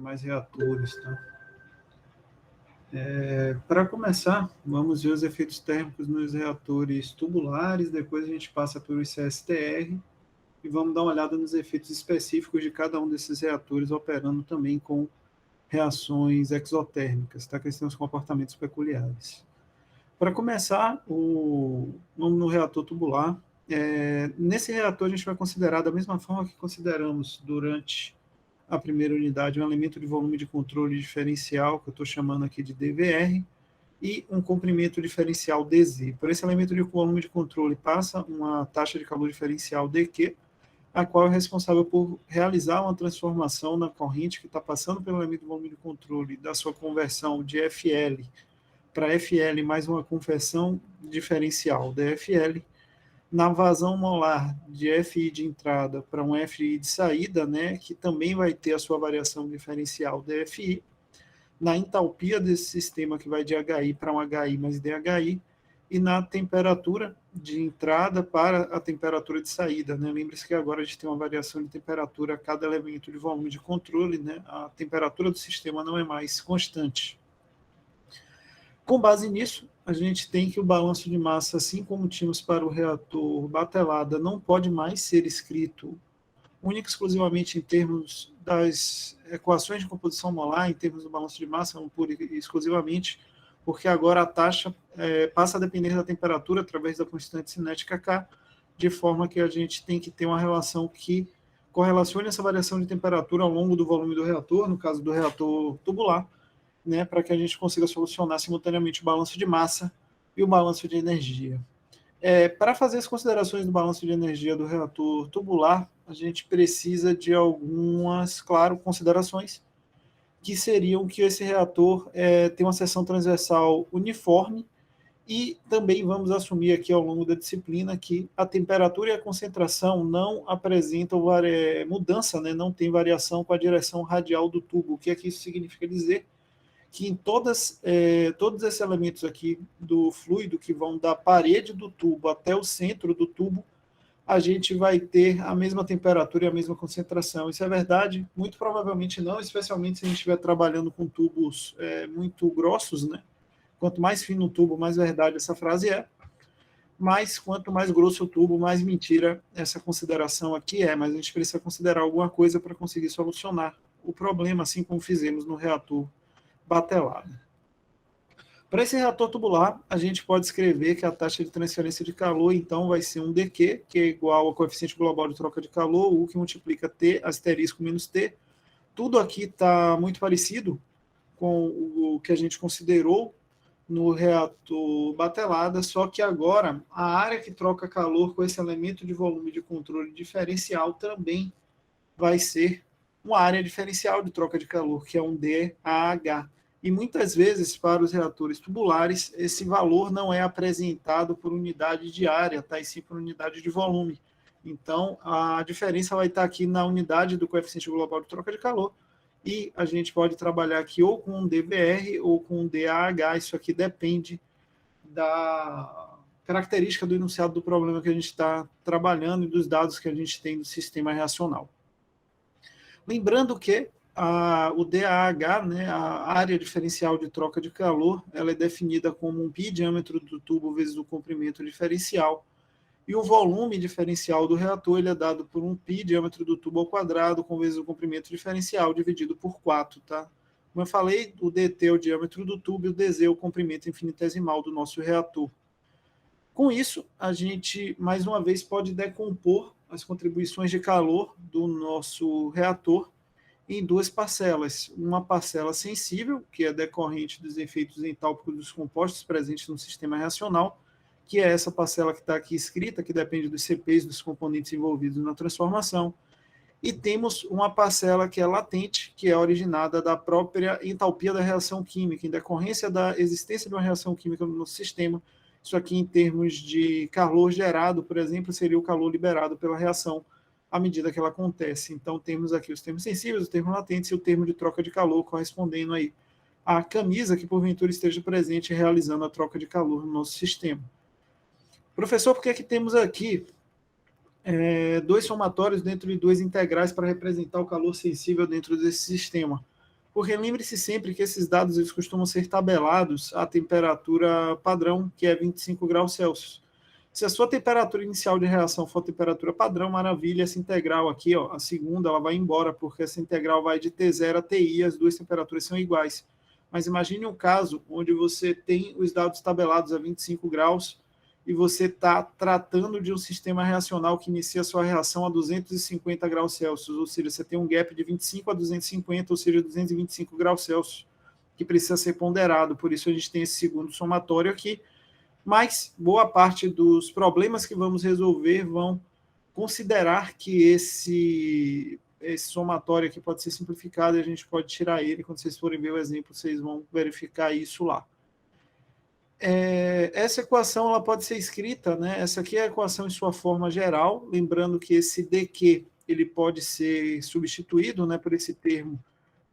mais reatores, tá? Para começar, vamos ver os efeitos térmicos nos reatores tubulares, depois a gente passa por CSTR e vamos dar uma olhada nos efeitos específicos de cada um desses reatores operando também com reações exotérmicas, tá? Que eles têm os comportamentos peculiares. Para começar, vamos no reator tubular. Nesse reator, a gente vai considerar, da mesma forma que consideramos durante a primeira unidade, um elemento de volume de controle diferencial, que eu estou chamando aqui de DVR, e um comprimento diferencial DZ. Por esse elemento de volume de controle passa uma taxa de calor diferencial DQ, a qual é responsável por realizar uma transformação na corrente que está passando pelo elemento de volume de controle da sua conversão de FL para FL mais uma conversão diferencial DFL, na vazão molar de FI de entrada para um FI de saída, né, que também vai ter a sua variação diferencial DFI, na entalpia desse sistema que vai de HI para um HI mais DHI, e na temperatura de entrada para a temperatura de saída, né? Lembre-se que agora a gente tem uma variação de temperatura a cada elemento de volume de controle, né? A temperatura do sistema não é mais constante. Com base nisso, a gente tem que o balanço de massa, assim como tínhamos para o reator batelada, não pode mais ser escrito única e exclusivamente em termos das equações de composição molar, em termos do balanço de massa, pura e exclusivamente, porque agora a taxa passa a depender da temperatura através da constante cinética K, de forma que a gente tem que ter uma relação que correlacione essa variação de temperatura ao longo do volume do reator, no caso do reator tubular, né, para que a gente consiga solucionar simultaneamente o balanço de massa e o balanço de energia. Para fazer as considerações do balanço de energia do reator tubular, a gente precisa de algumas, claro, considerações, que seriam que esse reator tem uma seção transversal uniforme, e também vamos assumir aqui ao longo da disciplina que a temperatura e a concentração não apresentam mudança, né, não tem variação com a direção radial do tubo. O que é que isso significa dizer? Que em todos esses elementos aqui do fluido, que vão da parede do tubo até o centro do tubo, a gente vai ter a mesma temperatura e a mesma concentração. Isso é verdade? Muito provavelmente não, especialmente se a gente estiver trabalhando com tubos muito grossos, né? Quanto mais fino o tubo, mais verdade essa frase é. Mas quanto mais grosso o tubo, mais mentira essa consideração aqui é. Mas a gente precisa considerar alguma coisa para conseguir solucionar o problema, assim como fizemos no reator batelado. Para esse reator tubular, a gente pode escrever que a taxa de transferência de calor, então, vai ser um dQ, que é igual ao coeficiente global de troca de calor, U, que multiplica T asterisco menos T. Tudo aqui está muito parecido com o que a gente considerou no reator batelada, só que agora a área que troca calor com esse elemento de volume de controle diferencial também vai ser uma área diferencial de troca de calor, que é um DAH. E muitas vezes, para os reatores tubulares, esse valor não é apresentado por unidade de área, tá? E sim por unidade de volume. Então, a diferença vai estar aqui na unidade do coeficiente global de troca de calor, e a gente pode trabalhar aqui ou com um DVR ou com um DAH, isso aqui depende da característica do enunciado do problema que a gente está trabalhando e dos dados que a gente tem do sistema reacional. Lembrando que o DAH, né, a área diferencial de troca de calor, ela é definida como um π diâmetro do tubo vezes o comprimento diferencial, e o volume diferencial do reator ele é dado por um π diâmetro do tubo ao quadrado com vezes o comprimento diferencial dividido por 4, tá? Como eu falei, o dt é o diâmetro do tubo e o dz é o comprimento infinitesimal do nosso reator. Com isso, a gente, mais uma vez, pode decompor as contribuições de calor do nosso reator em duas parcelas. Uma parcela sensível, que é decorrente dos efeitos entálpicos dos compostos presentes no sistema reacional, que é essa parcela que está aqui escrita, que depende dos CPs dos componentes envolvidos na transformação. E temos uma parcela que é latente, que é originada da própria entalpia da reação química, em decorrência da existência de uma reação química no nosso sistema. Isso aqui, em termos de calor gerado, por exemplo, seria o calor liberado pela reação à medida que ela acontece. Então, temos aqui os termos sensíveis, os termos latentes e o termo de troca de calor, correspondendo aí à camisa que, porventura, esteja presente realizando a troca de calor no nosso sistema. Professor, por que é que temos aqui dois somatórios dentro de duas integrais para representar o calor sensível dentro desse sistema? Porque lembre-se sempre que esses dados eles costumam ser tabelados à temperatura padrão, que é 25 graus Celsius. Se a sua temperatura inicial de reação for a temperatura padrão, maravilha, essa integral aqui, ó, a segunda, ela vai embora, porque essa integral vai de T0 a TI, as duas temperaturas são iguais. Mas imagine um caso onde você tem os dados tabelados a 25 graus e você está tratando de um sistema reacional que inicia sua reação a 250 graus Celsius, ou seja, você tem um gap de 25 a 250, ou seja, 225 graus Celsius, que precisa ser ponderado. Por isso a gente tem esse segundo somatório aqui, mas boa parte dos problemas que vamos resolver vão considerar que esse somatório aqui pode ser simplificado e a gente pode tirar ele. Quando vocês forem ver o exemplo, vocês vão verificar isso lá. Essa equação ela pode ser escrita, né? Essa aqui é a equação em sua forma geral, lembrando que esse dQ ele pode ser substituído, né, por esse termo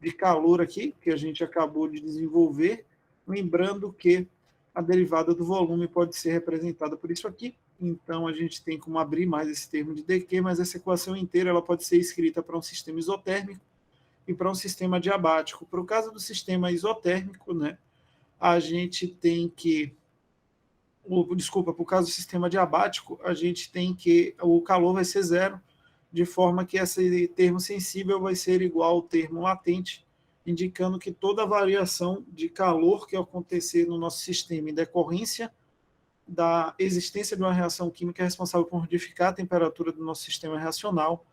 de calor aqui, que a gente acabou de desenvolver, lembrando que a derivada do volume pode ser representada por isso aqui. Então, a gente tem como abrir mais esse termo de dQ, mas essa equação inteira ela pode ser escrita para um sistema isotérmico e para um sistema adiabático. Para o caso do sistema isotérmico, né, a gente tem que... Desculpa, para o caso do sistema adiabático, a gente tem que o calor vai ser zero, de forma que esse termo sensível vai ser igual ao termo latente, indicando que toda variação de calor que acontecer no nosso sistema em decorrência da existência de uma reação química é responsável por modificar a temperatura do nosso sistema reacional,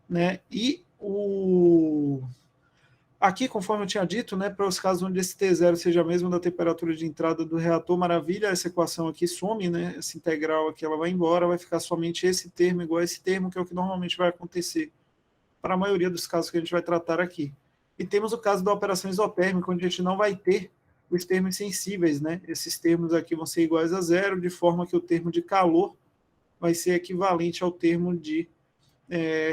né? E aqui, conforme eu tinha dito, né, para os casos onde esse T0 seja mesmo da temperatura de entrada do reator, maravilha, essa equação aqui some, né, essa integral aqui ela vai embora, vai ficar somente esse termo igual a esse termo, que é o que normalmente vai acontecer para a maioria dos casos que a gente vai tratar aqui. E temos o caso da operação isotérmica, onde a gente não vai ter os termos sensíveis, né? Esses termos aqui vão ser iguais a zero, de forma que o termo de calor vai ser equivalente ao termo de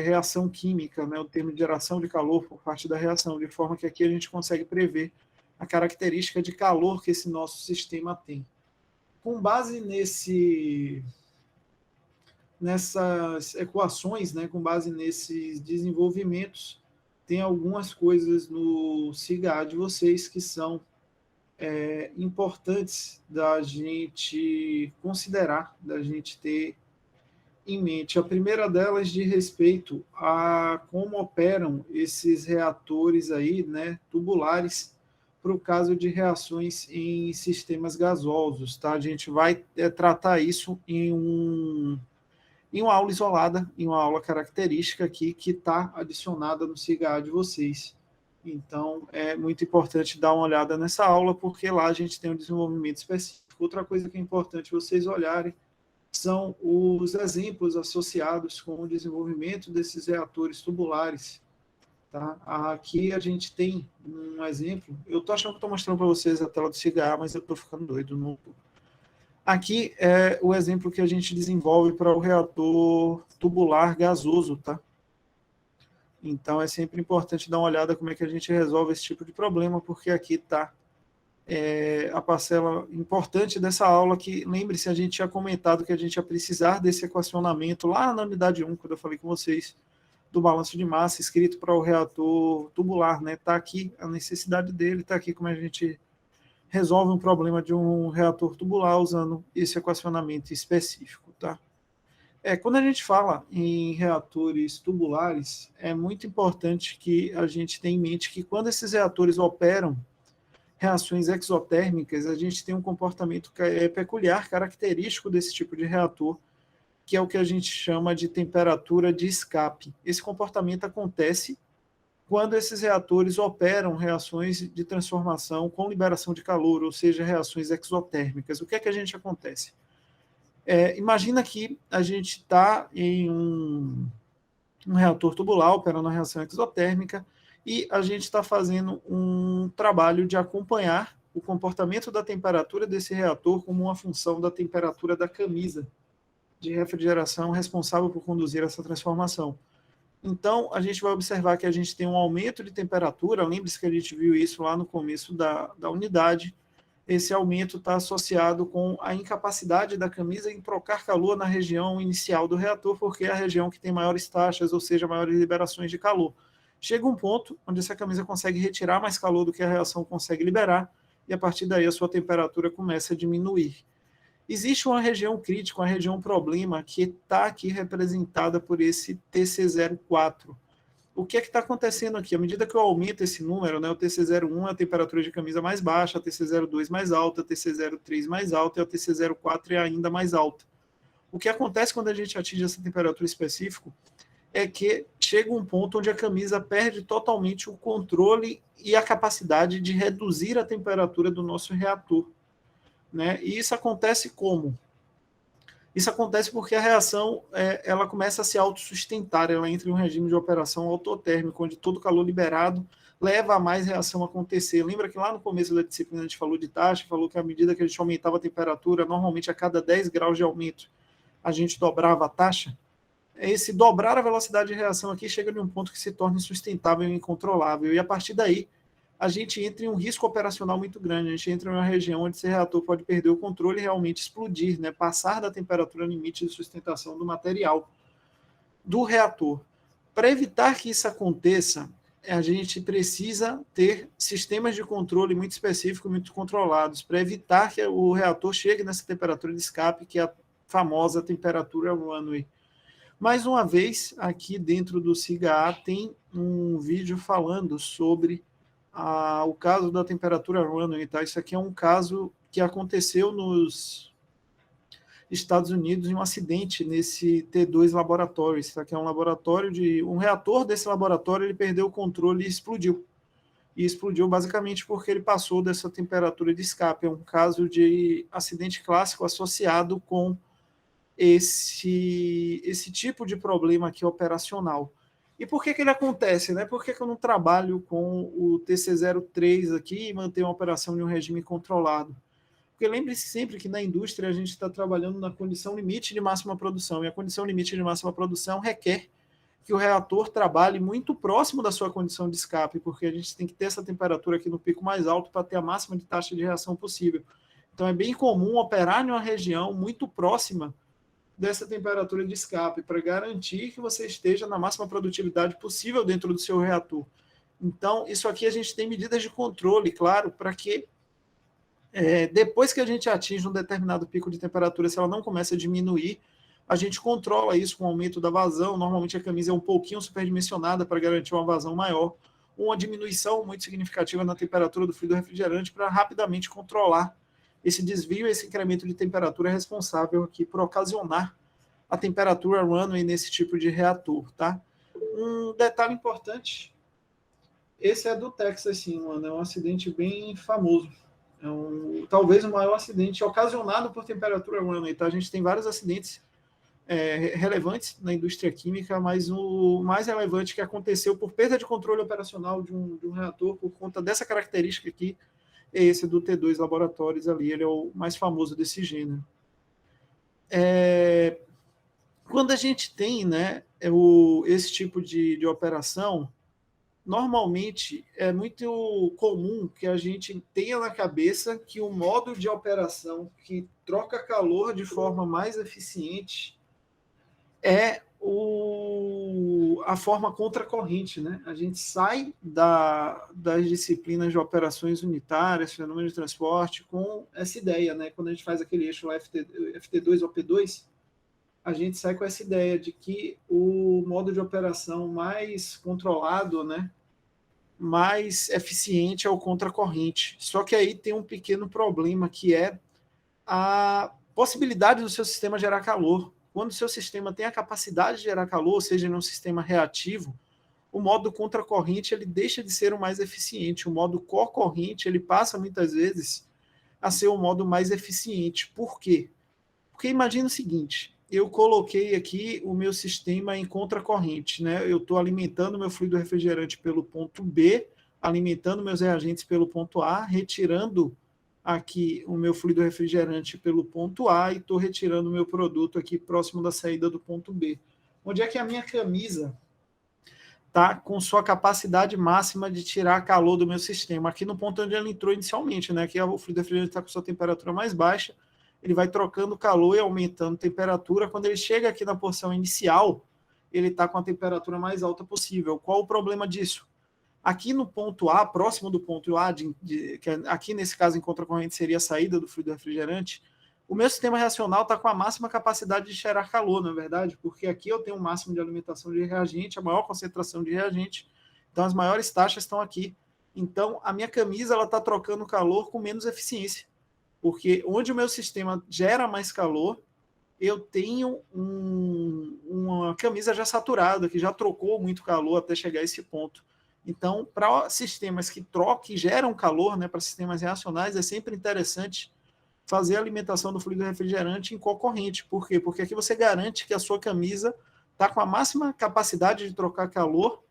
reação química, né? O termo de geração de calor por parte da reação, de forma que aqui a gente consegue prever a característica de calor que esse nosso sistema tem. Com base nessas equações, né, com base nesses desenvolvimentos, tem algumas coisas no SIGA de vocês que são importantes da gente considerar, da gente ter em mente. A primeira delas de respeito a como operam esses reatores aí, né, tubulares, para o caso de reações em sistemas gasosos, tá? A gente vai tratar isso em uma aula isolada, em uma aula característica aqui, que está adicionada no SIGA de vocês. Então, é muito importante dar uma olhada nessa aula, porque lá a gente tem um desenvolvimento específico. Outra coisa que é importante vocês olharem são os exemplos associados com o desenvolvimento desses reatores tubulares. Tá? Aqui a gente tem um exemplo. Eu estou achando que estou mostrando para vocês a tela do SIGA, mas eu estou ficando doido. Não... Aqui é o exemplo que a gente desenvolve para o reator tubular gasoso, tá? Então, é sempre importante dar uma olhada como é que a gente resolve esse tipo de problema, porque aqui está a parcela importante dessa aula, que, lembre-se, a gente tinha comentado que a gente ia precisar desse equacionamento lá na unidade 1, quando eu falei com vocês, do balanço de massa, escrito para o reator tubular, né? Está aqui a necessidade dele, está aqui como a gente resolve um problema de um reator tubular usando esse equacionamento específico, tá? Quando a gente fala em reatores tubulares, é muito importante que a gente tenha em mente que quando esses reatores operam reações exotérmicas, a gente tem um comportamento peculiar, característico desse tipo de reator, que é o que a gente chama de temperatura de escape. Esse comportamento acontece quando esses reatores operam reações de transformação com liberação de calor, ou seja, reações exotérmicas. O que é que a gente acontece? Imagina que a gente está em um reator tubular operando uma reação exotérmica e a gente está fazendo um trabalho de acompanhar o comportamento da temperatura desse reator como uma função da temperatura da camisa de refrigeração responsável por conduzir essa transformação. Então, a gente vai observar que a gente tem um aumento de temperatura, lembre-se que a gente viu isso lá no começo da unidade. Esse aumento está associado com a incapacidade da camisa em trocar calor na região inicial do reator, porque é a região que tem maiores taxas, ou seja, maiores liberações de calor. chega um ponto onde essa camisa consegue retirar mais calor do que a reação consegue liberar, e a partir daí a sua temperatura começa a diminuir. Existe uma região crítica, uma região problema, que está aqui representada por esse TC04. O que é que está acontecendo aqui? À medida que eu aumento esse número, né, o TC01 é a temperatura de camisa mais baixa, a TC02 mais alta, a TC03 mais alta e a TC04 é ainda mais alta. O que acontece quando a gente atinge essa temperatura específica é que chega um ponto onde a camisa perde totalmente o controle e a capacidade de reduzir a temperatura do nosso reator, né? E isso acontece como? Isso acontece porque a reação ela começa a se autossustentar, ela entra em um regime de operação autotérmico, onde todo o calor liberado leva a mais reação a acontecer. Lembra que lá no começo da disciplina a gente falou de taxa, falou que à medida que a gente aumentava a temperatura, normalmente a cada 10 graus de aumento, a gente dobrava a taxa? Esse dobrar a velocidade de reação aqui chega em um ponto que se torna insustentável e incontrolável, e a partir daí a gente entra em um risco operacional muito grande, a gente entra em uma região onde esse reator pode perder o controle e realmente explodir, né? Passar da temperatura limite de sustentação do material do reator. Para evitar que isso aconteça, a gente precisa ter sistemas de controle muito específicos, muito controlados, para evitar que o reator chegue nessa temperatura de escape, que é a famosa temperatura runway. Mais uma vez, aqui dentro do SIGA tem um vídeo falando sobre o caso da temperatura runway, tá? Isso aqui é um caso que aconteceu nos Estados Unidos em um acidente nesse T2 Laboratories, tá? Que é um laboratório um reator desse laboratório, ele perdeu o controle e explodiu. E explodiu basicamente porque ele passou dessa temperatura de escape. É um caso de acidente clássico associado com esse tipo de problema aqui operacional. E por que ele acontece? Né? Por que eu não trabalho com o TC03 aqui e mantenho a operação em um regime controlado? Porque lembre-se sempre que na indústria a gente está trabalhando na condição limite de máxima produção, e a condição limite de máxima produção requer que o reator trabalhe muito próximo da sua condição de escape, porque a gente tem que ter essa temperatura aqui no pico mais alto para ter a máxima de taxa de reação possível. Então é bem comum operar em uma região muito próxima dessa temperatura de escape, para garantir que você esteja na máxima produtividade possível dentro do seu reator. Então, isso aqui a gente tem medidas de controle, claro, para que depois que a gente atinge um determinado pico de temperatura, se ela não começa a diminuir, a gente controla isso com o aumento da vazão. Normalmente a camisa é um pouquinho superdimensionada para garantir uma vazão maior, uma diminuição muito significativa na temperatura do fluido refrigerante para rapidamente controlar esse desvio, esse incremento de temperatura é responsável aqui por ocasionar a temperatura runway nesse tipo de reator, tá? Um detalhe importante, esse é do Texas, sim, mano, é um acidente bem famoso. Talvez o maior acidente ocasionado por temperatura runway, tá? A gente tem vários acidentes relevantes na indústria química, mas o mais relevante que aconteceu por perda de controle operacional de um reator por conta dessa característica aqui, é esse do T2 Laboratórios ali, ele é o mais famoso desse gênero. Quando a gente tem, né, esse tipo de operação, normalmente é muito comum que a gente tenha na cabeça que o modo de operação que troca calor de forma mais eficiente é a forma contracorrente, né? A gente sai das disciplinas de operações unitárias, fenômeno de transporte, com essa ideia, né? Quando a gente faz aquele eixo lá FT2 ou P2, a gente sai com essa ideia de que o modo de operação mais controlado, né, mais eficiente é o contracorrente. Só que aí tem um pequeno problema, que é a possibilidade do seu sistema gerar calor. Quando o seu sistema tem a capacidade de gerar calor, ou seja, em um sistema reativo, o modo contracorrente ele deixa de ser o mais eficiente. O modo cocorrente ele passa muitas vezes a ser o modo mais eficiente. Por quê? Porque imagina o seguinte, eu coloquei aqui o meu sistema em contracorrente, né? Eu estou alimentando meu fluido refrigerante pelo ponto B, alimentando meus reagentes pelo ponto A, retirando aqui o meu fluido refrigerante pelo ponto A e estou retirando o meu produto aqui próximo da saída do ponto B. Onde é que a minha camisa está com sua capacidade máxima de tirar calor do meu sistema? Aqui no ponto onde ela entrou inicialmente, né? Aqui o fluido refrigerante está com sua temperatura mais baixa, ele vai trocando calor e aumentando temperatura. Quando ele chega aqui na porção inicial, ele está com a temperatura mais alta possível. Qual o problema disso? Aqui no ponto A, próximo do ponto A, que aqui nesse caso em contracorrente seria a saída do fluido refrigerante, o meu sistema reacional está com a máxima capacidade de gerar calor, na verdade, porque aqui eu tenho o máximo de alimentação de reagente, a maior concentração de reagente, então as maiores taxas estão aqui. Então a minha camisa está trocando calor com menos eficiência, porque onde o meu sistema gera mais calor, eu tenho uma camisa já saturada, que já trocou muito calor até chegar a esse ponto. Então, para sistemas que trocam e geram calor, né, para sistemas reacionais, é sempre interessante fazer a alimentação do fluido refrigerante em corrente. Por quê? Porque aqui você garante que a sua camisa está com a máxima capacidade de trocar calor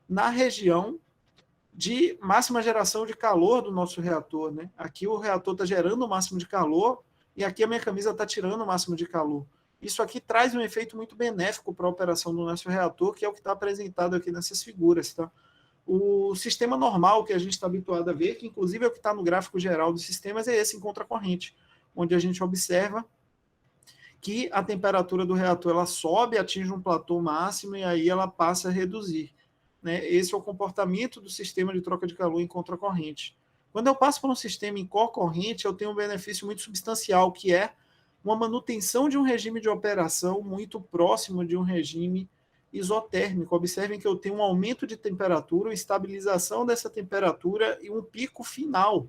na região de máxima geração de calor do nosso reator. Né? Aqui o reator está gerando o máximo de calor e aqui a minha camisa está tirando o máximo de calor. Isso aqui traz um efeito muito benéfico para a operação do nosso reator, que é o que está apresentado aqui nessas figuras. Tá? O sistema normal que a gente está habituado a ver, que inclusive é o que está no gráfico geral dos sistemas, é esse em contracorrente, onde a gente observa que a temperatura do reator ela sobe, atinge um platô máximo e aí ela passa a reduzir. Né? Esse é o comportamento do sistema de troca de calor em contracorrente. Quando eu passo para um sistema em corrente, eu tenho um benefício muito substancial, que é uma manutenção de um regime de operação muito próximo de um regime isotérmico. Observem que eu tenho um aumento de temperatura, uma estabilização dessa temperatura e um pico final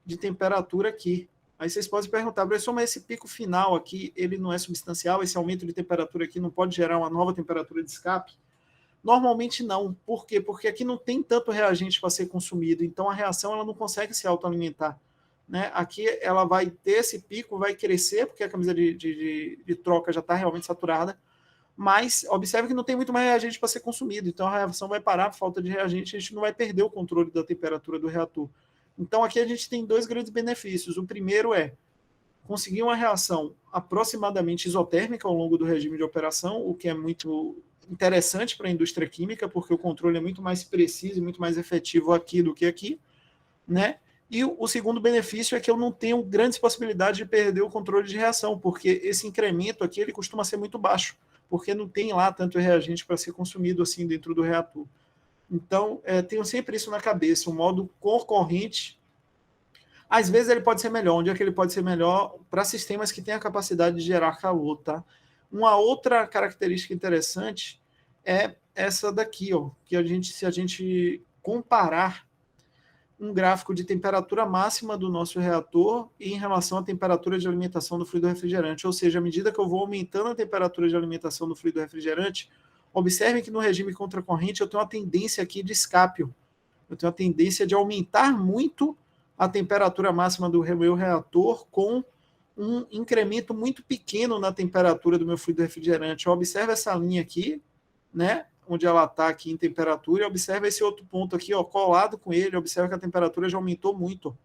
de temperatura aqui. Aí vocês podem perguntar, professor, mas esse pico final aqui, ele não é substancial? Esse aumento de temperatura aqui não pode gerar uma nova temperatura de escape? Normalmente não. Por quê? Porque aqui não tem tanto reagente para ser consumido, então a reação ela não consegue se autoalimentar. Né? Aqui ela vai ter esse pico, vai crescer, porque a camisa de troca já está realmente saturada, mas observe que não tem muito mais reagente para ser consumido, então a reação vai parar por falta de reagente, a gente não vai perder o controle da temperatura do reator. Então aqui a gente tem dois grandes benefícios. O primeiro é conseguir uma reação aproximadamente isotérmica ao longo do regime de operação, o que é muito interessante para a indústria química, porque o controle é muito mais preciso e muito mais efetivo aqui do que aqui, né? E o segundo benefício é que eu não tenho grandes possibilidades de perder o controle de reação, porque esse incremento aqui ele costuma ser muito baixo, porque não tem lá tanto reagente para ser consumido assim dentro do reator. Então, tenho sempre isso na cabeça, o modo corrente. Às vezes ele pode ser melhor. Onde é que ele pode ser melhor? Para sistemas que têm a capacidade de gerar calor, tá? Uma outra característica interessante é essa daqui, ó, que se a gente comparar um gráfico de temperatura máxima do nosso reator em relação à temperatura de alimentação do fluido refrigerante, ou seja, à medida que eu vou aumentando a temperatura de alimentação do fluido refrigerante, observem que no regime contracorrente eu tenho uma tendência aqui de escape, eu tenho a tendência de aumentar muito a temperatura máxima do meu reator com um incremento muito pequeno na temperatura do meu fluido refrigerante. Observe essa linha aqui, né? Onde ela está aqui em temperatura, e observe esse outro ponto aqui, ó, colado com ele, observe que a temperatura já aumentou muito.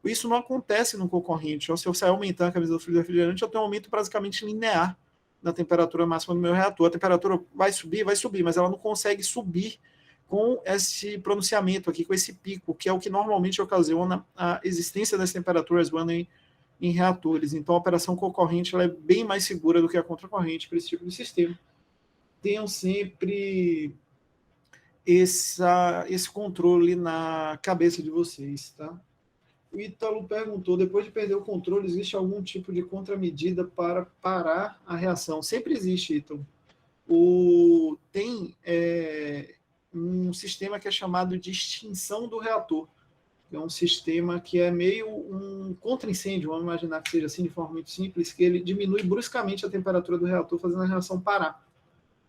Isso não acontece no concorrente. Então, se eu sair aumentando a camisa do fluido refrigerante, eu tenho um aumento praticamente linear na temperatura máxima do meu reator. A temperatura vai subir, mas ela não consegue subir com esse pronunciamento aqui, com esse pico, que é o que normalmente ocasiona a existência das temperaturas running em reatores. Então, a operação concorrente ela é bem mais segura do que a contracorrente para esse tipo de sistema. Tenham sempre esse controle na cabeça de vocês, tá? O Ítalo perguntou, depois de perder o controle, existe algum tipo de contramedida para parar a reação? Sempre existe, Ítalo. Tem um sistema que é chamado de extinção do reator. É um sistema que é meio um contra-incêndio, vamos imaginar que seja assim, de forma muito simples, que ele diminui bruscamente a temperatura do reator, fazendo a reação parar.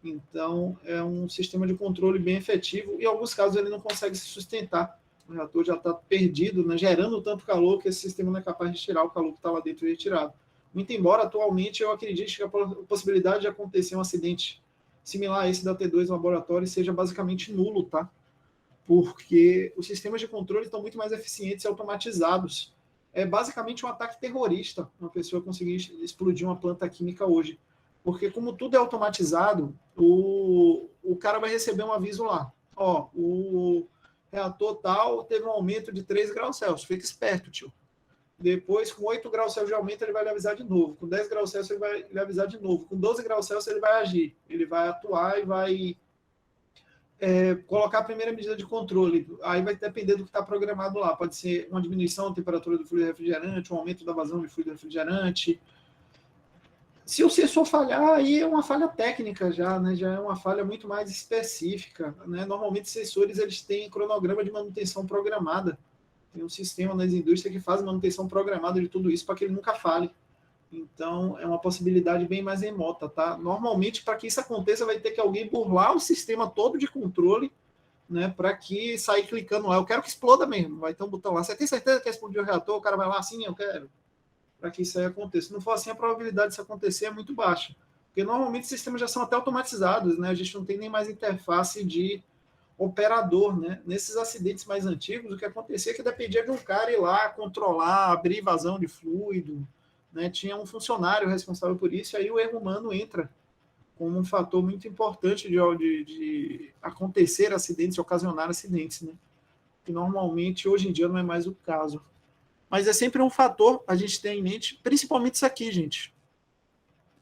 Então, é um sistema de controle bem efetivo e, em alguns casos, ele não consegue se sustentar. O reator já está perdido, né, gerando tanto calor que esse sistema não é capaz de tirar o calor que está lá dentro retirado. Muito embora, atualmente, eu acredite que a possibilidade de acontecer um acidente similar a esse da T2 no laboratório seja basicamente nulo, tá? Porque os sistemas de controle estão muito mais eficientes e automatizados. É basicamente um ataque terrorista uma pessoa conseguir explodir uma planta química hoje. Porque como tudo é automatizado, o cara vai receber um aviso lá. Ó, o reator tal teve um aumento de 3 graus Celsius. Fica esperto, tio. Depois, com 8 graus Celsius de aumento, ele vai lhe avisar de novo. Com 10 graus Celsius, ele vai lhe avisar de novo. Com 12 graus Celsius, ele vai agir. Ele vai atuar e vai colocar a primeira medida de controle. Aí vai depender do que está programado lá. Pode ser uma diminuição da temperatura do fluido refrigerante, um aumento da vazão de fluido refrigerante. Se o sensor falhar, aí é uma falha técnica já, né? Já é uma falha muito mais específica, né? Normalmente, sensores eles têm cronograma de manutenção programada. Tem um sistema nas indústrias que faz manutenção programada de tudo isso para que ele nunca falhe. Então, é uma possibilidade bem mais remota, tá? Normalmente, para que isso aconteça, vai ter que alguém burlar o sistema todo de controle, né? Para que sair clicando lá. Eu quero que exploda mesmo. Vai ter um botão lá. Você tem certeza que explodiu o reator? O cara vai lá assim, eu quero. Para que isso aí aconteça. Se não for assim, a probabilidade disso acontecer é muito baixa. Porque normalmente os sistemas já são até automatizados, né? A gente não tem nem mais interface de operador, né? Nesses acidentes mais antigos, o que acontecia é que dependia de um cara ir lá controlar, abrir vazão de fluido, né? Tinha um funcionário responsável por isso, e aí o erro humano entra como um fator muito importante de acontecer acidentes, ocasionar acidentes, né? Que normalmente, hoje em dia, não é mais o caso. Mas é sempre um fator a gente ter em mente, principalmente isso aqui, gente,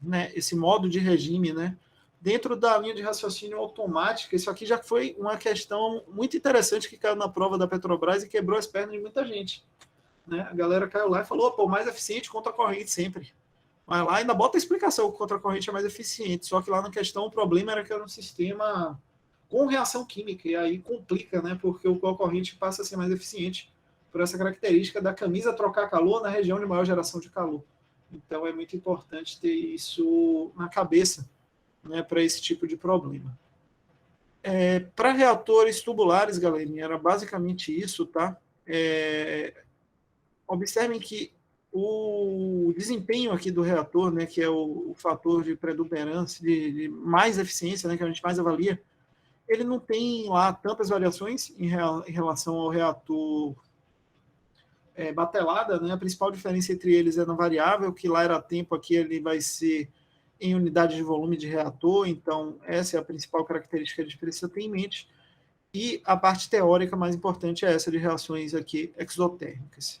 né? Esse modo de regime, né? Dentro da linha de raciocínio automática, isso aqui já foi uma questão muito interessante que caiu na prova da Petrobras e quebrou as pernas de muita gente, né? A galera caiu lá e falou, pô, mais eficiente contra a corrente sempre. Vai lá e ainda bota a explicação que contra a corrente é mais eficiente, só que lá na questão o problema era que era um sistema com reação química, e aí complica, né? Porque o corrente passa a ser mais eficiente por essa característica da camisa trocar calor na região de maior geração de calor. Então é muito importante ter isso na cabeça, né, para esse tipo de problema. Para reatores tubulares, galerinha, era basicamente isso, tá? Observem que o desempenho aqui do reator, né, que é o fator de predominância, de mais eficiência, né, que a gente mais avalia, ele não tem lá tantas variações em relação ao reator batelada, né? A principal diferença entre eles é na variável, que lá era tempo, aqui ele vai ser em unidade de volume de reator, então essa é a principal característica que a gente precisa ter em mente. E a parte teórica mais importante é essa de reações aqui exotérmicas.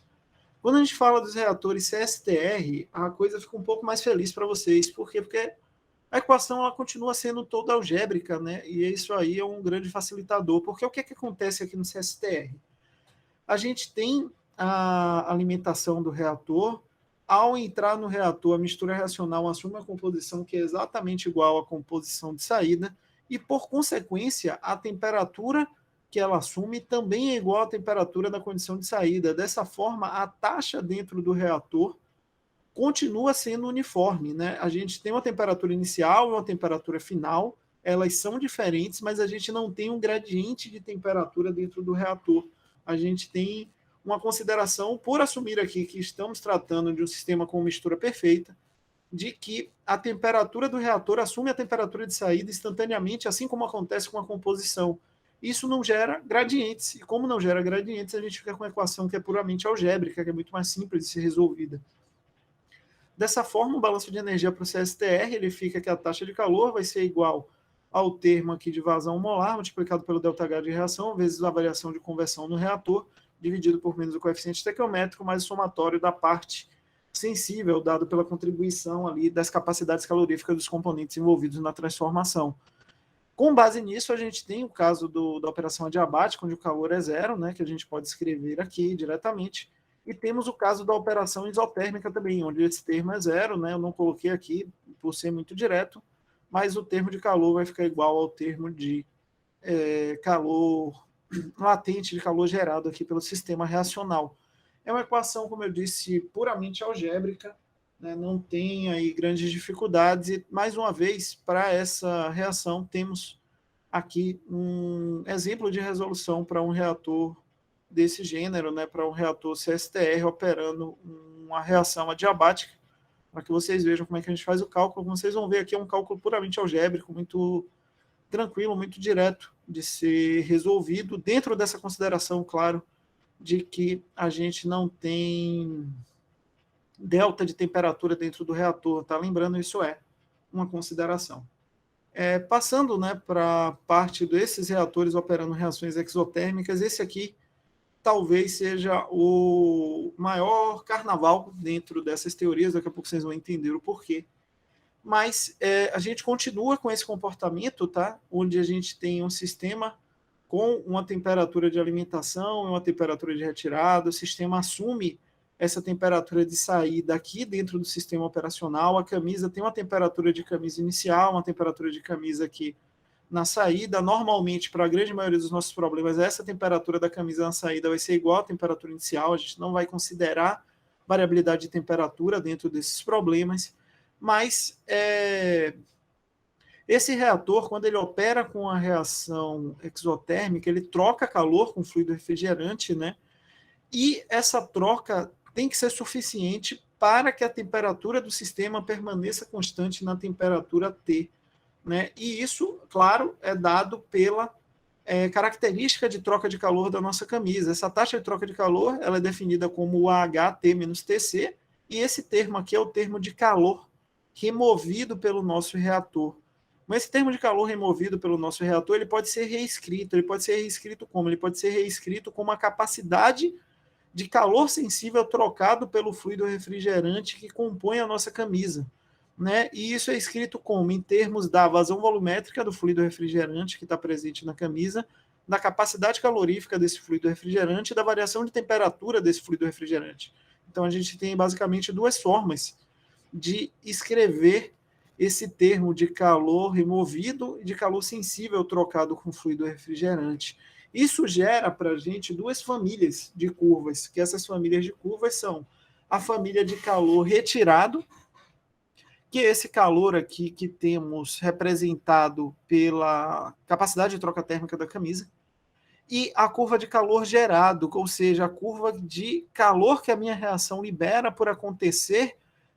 Quando a gente fala dos reatores CSTR, a coisa fica um pouco mais feliz para vocês. Por quê? Porque a equação ela continua sendo toda algébrica, né? E isso aí é um grande facilitador. Porque o que acontece aqui no CSTR? A gente tem a alimentação do reator. Ao entrar no reator, a mistura reacional assume uma composição que é exatamente igual à composição de saída, e, por consequência, a temperatura que ela assume também é igual à temperatura da condição de saída. Dessa forma, a taxa dentro do reator continua sendo uniforme, né? A gente tem uma temperatura inicial e uma temperatura final, elas são diferentes, mas a gente não tem um gradiente de temperatura dentro do reator. A gente tem uma consideração, por assumir aqui que estamos tratando de um sistema com mistura perfeita, de que a temperatura do reator assume a temperatura de saída instantaneamente, assim como acontece com a composição. Isso não gera gradientes, e como não gera gradientes, a gente fica com uma equação que é puramente algébrica, que é muito mais simples de ser resolvida. Dessa forma, o balanço de energia para o CSTR, ele fica que a taxa de calor vai ser igual ao termo aqui de vazão molar, multiplicado pelo ΔH de reação, vezes a variação de conversão no reator, dividido por menos o coeficiente estequiométrico, mais o somatório da parte sensível, dado pela contribuição ali das capacidades caloríficas dos componentes envolvidos na transformação. Com base nisso, a gente tem o caso da operação adiabática, onde o calor é zero, né, que a gente pode escrever aqui diretamente, e temos o caso da operação isotérmica também, onde esse termo é zero, né, eu não coloquei aqui por ser muito direto, mas o termo de calor vai ficar igual ao termo de calor latente, de calor gerado aqui pelo sistema reacional. É uma equação, como eu disse, puramente algébrica, né, não tem aí grandes dificuldades, e mais uma vez, para essa reação, temos aqui um exemplo de resolução para um reator desse gênero, né, para um reator CSTR operando uma reação adiabática, para que vocês vejam como é que a gente faz o cálculo. Como vocês vão ver aqui, é um cálculo puramente algébrico, muito tranquilo, muito direto de ser resolvido, dentro dessa consideração, claro, de que a gente não tem delta de temperatura dentro do reator, tá? Lembrando, isso é uma consideração. Passando, né, para parte desses reatores operando reações exotérmicas, esse aqui talvez seja o maior carnaval dentro dessas teorias, daqui a pouco vocês vão entender o porquê. Mas a gente continua com esse comportamento, tá? Onde a gente tem um sistema com uma temperatura de alimentação e uma temperatura de retirada, o sistema assume essa temperatura de saída aqui dentro do sistema operacional, a camisa tem uma temperatura de camisa inicial, uma temperatura de camisa aqui na saída. Normalmente, para a grande maioria dos nossos problemas, essa temperatura da camisa na saída vai ser igual à temperatura inicial, a gente não vai considerar variabilidade de temperatura dentro desses problemas, mas esse reator, quando ele opera com a reação exotérmica, ele troca calor com fluido refrigerante, né? E essa troca tem que ser suficiente para que a temperatura do sistema permaneça constante na temperatura T, né? E isso, claro, é dado pela característica de troca de calor da nossa camisa. Essa taxa de troca de calor ela é definida como o AHT-TC, e esse termo aqui é o termo de calor removido pelo nosso reator. Mas esse termo de calor removido pelo nosso reator, ele pode ser reescrito. Ele pode ser reescrito como? Ele pode ser reescrito como a capacidade de calor sensível trocado pelo fluido refrigerante que compõe a nossa camisa, né? E isso é escrito como? Em termos da vazão volumétrica do fluido refrigerante que está presente na camisa, da capacidade calorífica desse fluido refrigerante e da variação de temperatura desse fluido refrigerante. Então, a gente tem basicamente duas formas de escrever esse termo de calor removido e de calor sensível trocado com fluido refrigerante. Isso gera para a gente duas famílias de curvas, que essas famílias de curvas são a família de calor retirado, que é esse calor aqui que temos representado pela capacidade de troca térmica da camisa, e a curva de calor gerado, ou seja, a curva de calor que a minha reação libera por acontecer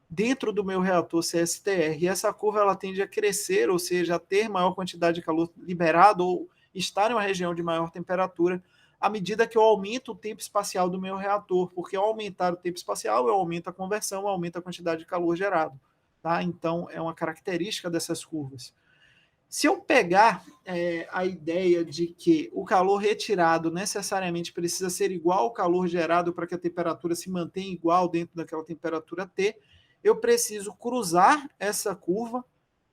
dentro do meu reator CSTR. E essa curva ela tende a crescer, ou seja, a ter maior quantidade de calor liberado ou estar em uma região de maior temperatura à medida que eu aumento o tempo espacial do meu reator, porque ao aumentar o tempo espacial, eu aumento a conversão, eu aumento a quantidade de calor gerado. Tá? Então, é uma característica dessas curvas. Se eu pegar a ideia de que o calor retirado necessariamente precisa ser igual ao calor gerado para que a temperatura se mantenha igual dentro daquela temperatura T, eu preciso cruzar essa curva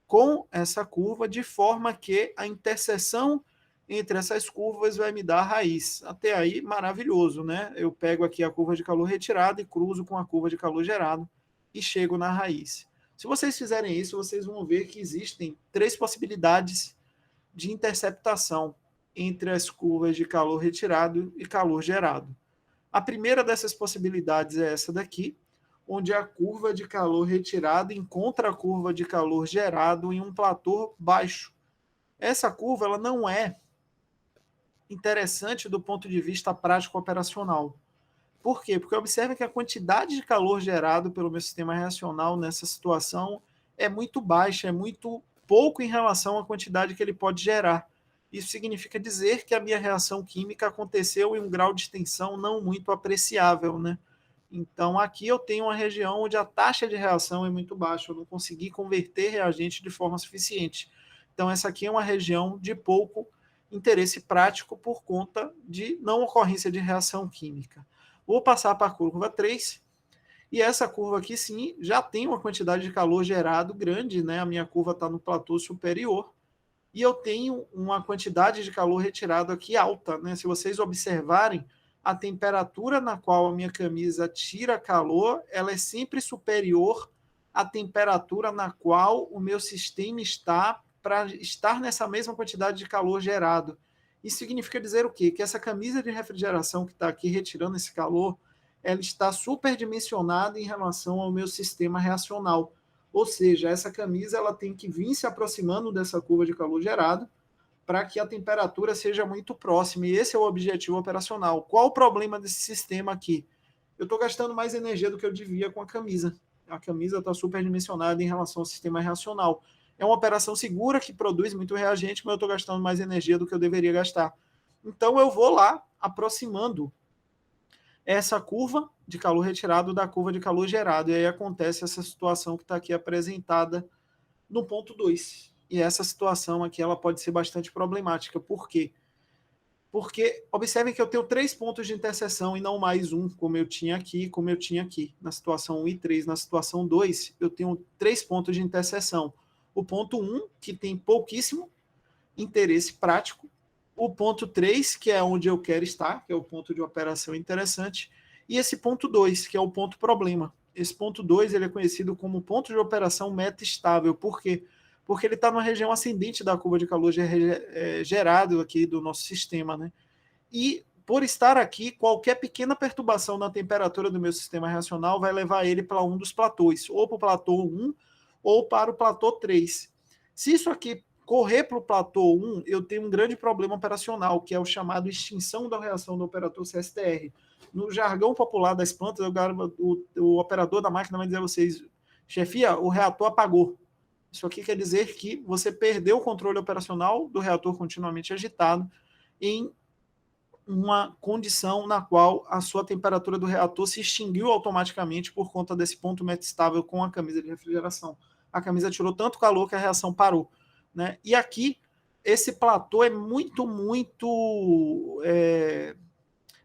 com essa curva de forma que a interseção entre essas curvas vai me dar a raiz. Até aí, maravilhoso, né? Eu pego aqui a curva de calor retirado e cruzo com a curva de calor gerado e chego na raiz. Se vocês fizerem isso, vocês vão ver que existem três possibilidades de interceptação entre as curvas de calor retirado e calor gerado. A primeira dessas possibilidades é essa daqui, onde a curva de calor retirado encontra a curva de calor gerado em um platô baixo. Essa curva ela não é interessante do ponto de vista prático operacional. Por quê? Porque observa que a quantidade de calor gerado pelo meu sistema reacional nessa situação é muito baixa, é muito pouco em relação à quantidade que ele pode gerar. Isso significa dizer que a minha reação química aconteceu em um grau de extensão não muito apreciável, né? Então, aqui eu tenho uma região onde a taxa de reação é muito baixa, eu não consegui converter reagente de forma suficiente. Então, essa aqui é uma região de pouco interesse prático por conta de não ocorrência de reação química. Vou passar para a curva 3, e essa curva aqui sim já tem uma quantidade de calor gerado grande, né? A minha curva está no platô superior, e eu tenho uma quantidade de calor retirado aqui alta, né? Se vocês observarem, a temperatura na qual a minha camisa tira calor, ela é sempre superior à temperatura na qual o meu sistema está para estar nessa mesma quantidade de calor gerado. Isso significa dizer o quê? Que essa camisa de refrigeração que está aqui retirando esse calor, ela está superdimensionada em relação ao meu sistema reacional. Ou seja, essa camisa ela tem que vir se aproximando dessa curva de calor gerado para que a temperatura seja muito próxima. E esse é o objetivo operacional. Qual o problema desse sistema aqui? Eu estou gastando mais energia do que eu devia com a camisa. A camisa está superdimensionada em relação ao sistema reacional. É uma operação segura que produz muito reagente, mas eu estou gastando mais energia do que eu deveria gastar. Então eu vou lá aproximando essa curva de calor retirado da curva de calor gerado. E aí acontece essa situação que está aqui apresentada no ponto 2. E essa situação aqui ela pode ser bastante problemática. Por quê? Porque observem que eu tenho 3 pontos de interseção e não mais um, como eu tinha aqui, como eu tinha aqui. Na situação 1 e 3, na situação 2, eu tenho 3 pontos de interseção. O ponto 1, que tem pouquíssimo interesse prático. O ponto 3, que é onde eu quero estar, que é o ponto de operação interessante. E esse ponto 2, que é o ponto problema. Esse ponto 2 ele é conhecido como ponto de operação meta-estável. Por quê? Porque ele está na região ascendente da curva de calor gerado aqui do nosso sistema, né? E por estar aqui, qualquer pequena perturbação na temperatura do meu sistema reacional vai levar ele para um dos platôs, ou para o platô 1 ou para o platô 3. Se isso aqui correr para o platô 1, eu tenho um grande problema operacional, que é o chamado extinção da reação do operador CSTR. No jargão popular das plantas, o operador da máquina vai dizer a vocês, chefia, o reator apagou. Isso aqui quer dizer que você perdeu o controle operacional do reator continuamente agitado em uma condição na qual a sua temperatura do reator se extinguiu automaticamente por conta desse ponto metastável com a camisa de refrigeração. A camisa tirou tanto calor que a reação parou. Né? E aqui, esse platô é muito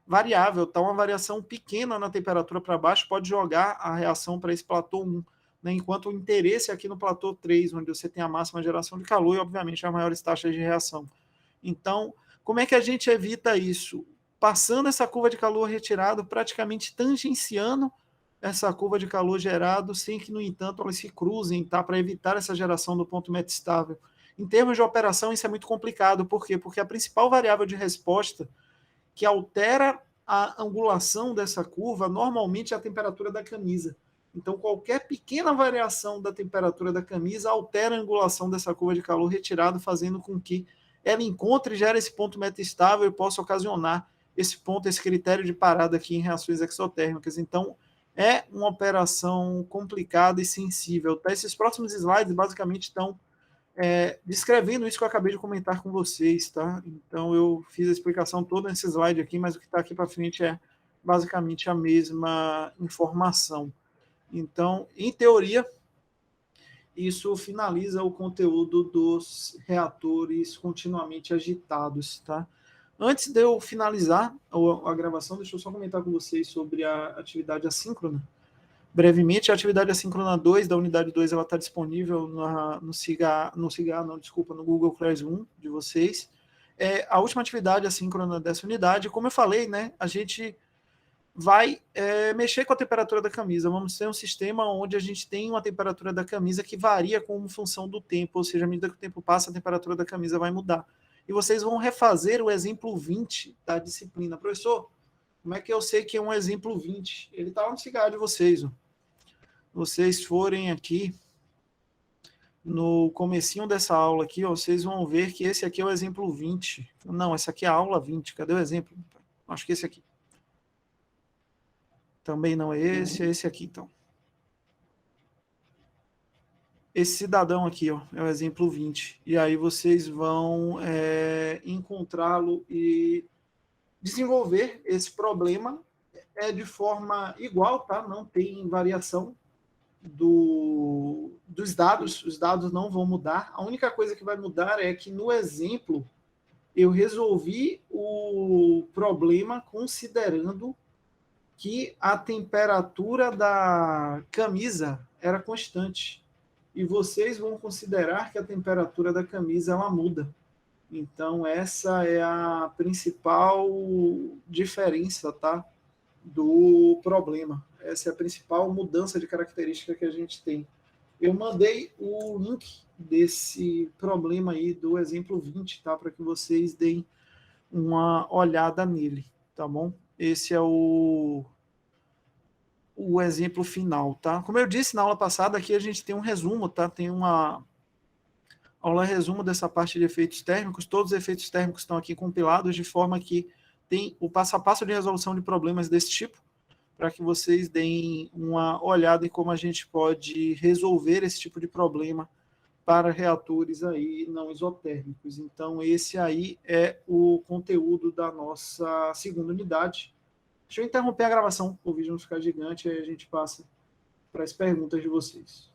variável. Tá? Uma variação pequena na temperatura para baixo pode jogar a reação para esse platô 1. Né? Enquanto o interesse aqui no platô 3, onde você tem a máxima geração de calor e, obviamente, as maiores taxas de reação. Então, como é que a gente evita isso? Passando essa curva de calor retirado, praticamente tangenciando essa curva de calor gerado, sem que, no entanto, elas se cruzem, tá? Para evitar essa geração do ponto metastável. Em termos de operação, isso é muito complicado. Por quê? Porque a principal variável de resposta que altera a angulação dessa curva, normalmente é a temperatura da camisa. Então, qualquer pequena variação da temperatura da camisa altera a angulação dessa curva de calor retirado, fazendo com que ela encontre e gere esse ponto metastável e possa ocasionar esse ponto, esse critério de parada aqui em reações exotérmicas. Então, é uma operação complicada e sensível. Tá? Esses próximos slides basicamente estão descrevendo isso que eu acabei de comentar com vocês, tá? Então eu fiz a explicação toda nesse slide aqui, mas o que está aqui para frente é basicamente a mesma informação. Então, em teoria, isso finaliza o conteúdo dos reatores continuamente agitados, tá? Antes de eu finalizar a gravação, deixa eu só comentar com vocês sobre a atividade assíncrona. Brevemente, a atividade assíncrona 2 da unidade 2 ela está disponível no Google Classroom de vocês. A última atividade assíncrona dessa unidade, como eu falei, né, a gente vai mexer com a temperatura da camisa. Vamos ter um sistema onde a gente tem uma temperatura da camisa que varia como função do tempo, ou seja, à medida que o tempo passa, a temperatura da camisa vai mudar. E vocês vão refazer o exemplo 20 da disciplina. Professor, como é que eu sei que é um exemplo 20? Ele está lá no cigarro de vocês. Ó. Vocês forem aqui no comecinho dessa aula aqui, ó, vocês vão ver que esse aqui é o exemplo 20. Não, essa aqui é a aula 20. Cadê o exemplo? Acho que esse aqui. Também não é esse aqui, então. Esse cidadão aqui, ó, é o exemplo 20. E aí vocês vão encontrá-lo e desenvolver esse problema de forma igual, tá? Não tem variação dos dados, os dados não vão mudar. A única coisa que vai mudar é que no exemplo eu resolvi o problema considerando que a temperatura da camisa era constante. E vocês vão considerar que a temperatura da camisa ela muda. Então, essa é a principal diferença, tá? Do problema. Essa é a principal mudança de característica que a gente tem. Eu mandei o link desse problema aí do exemplo 20, tá? Para que vocês deem uma olhada nele, tá bom? Esse é o exemplo final, tá? Como eu disse na aula passada, aqui a gente tem um resumo, tá? Tem uma aula resumo dessa parte de efeitos térmicos. Todos os efeitos térmicos estão aqui compilados de forma que tem o passo a passo de resolução de problemas desse tipo, para que vocês deem uma olhada em como a gente pode resolver esse tipo de problema para reatores aí não isotérmicos. Então, esse aí é o conteúdo da nossa segunda unidade. Deixa eu interromper a gravação, para o vídeo não ficar gigante, aí a gente passa para as perguntas de vocês.